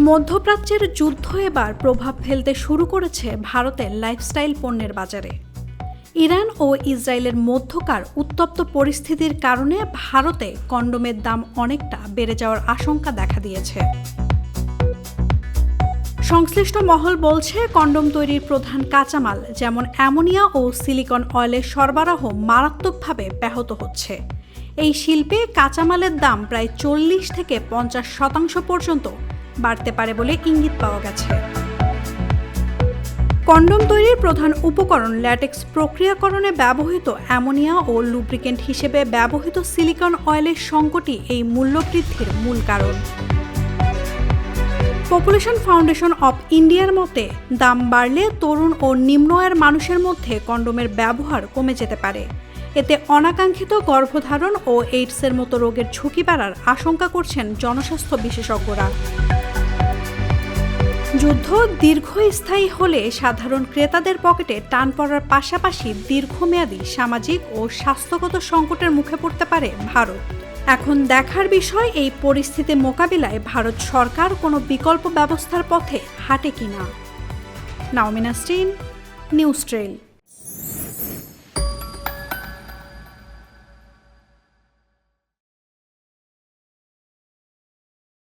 মধ্যপ্রাচ্যের যুদ্ধ এবার প্রভাব ফেলতে শুরু করেছে ভারতের লাইফস্টাইল পণ্যের বাজারে। ইরান ও ইসরায়েলের মধ্যকার উত্তপ্ত পরিস্থিতির কারণে ভারতে কন্ডোমের দাম অনেকটা বেড়ে যাওয়ার আশঙ্কা দেখা দিয়েছে। সংশ্লিষ্ট মহল বলছে, কন্ডোম তৈরির প্রধান কাঁচামাল যেমন অ্যামোনিয়া ও সিলিকন অয়েলের সরবরাহ মারাত্মকভাবে ব্যাহত হচ্ছে। এই শিল্পে কাঁচামালের দাম প্রায় 40 থেকে 50% পর্যন্ত বাড়তে পারে বলে ইঙ্গিত পাওয়া গেছে। কন্ডোম তৈরির প্রধান উপকরণ ল্যাটেক্স প্রক্রিয়াকরণে ব্যবহৃত অ্যামোনিয়া ও লুব্রিকেন্ট হিসেবে ব্যবহৃত সিলিকন অয়েলের সংকটই এই মূল্যবৃদ্ধির মূল কারণ। পপুলেশন ফাউন্ডেশন অব ইন্ডিয়ার মতে, দাম বাড়লে তরুণ ও নিম্ন আয়ের মানুষের মধ্যে কন্ডোমের ব্যবহার কমে যেতে পারে। এতে অনাকাঙ্ক্ষিত গর্ভধারণ ও এইডসের মতো রোগের ঝুঁকি বাড়ার আশঙ্কা করছেন জনস্বাস্থ্য বিশেষজ্ঞরা। যুদ্ধ দীর্ঘস্থায়ী হলে সাধারণ ক্রেতাদের পকেটে টান পড়ার পাশাপাশি দীর্ঘমেয়াদী সামাজিক ও স্বাস্থ্যগত সংকটের মুখে পড়তে পারে ভারত। এখন দেখার বিষয়, এই পরিস্থিতি মোকাবিলায় ভারত সরকার কোনো বিকল্প ব্যবস্থার পথে হাঁটে কিনা। নাওমিন নাসরিন, নিউজ ট্রেল।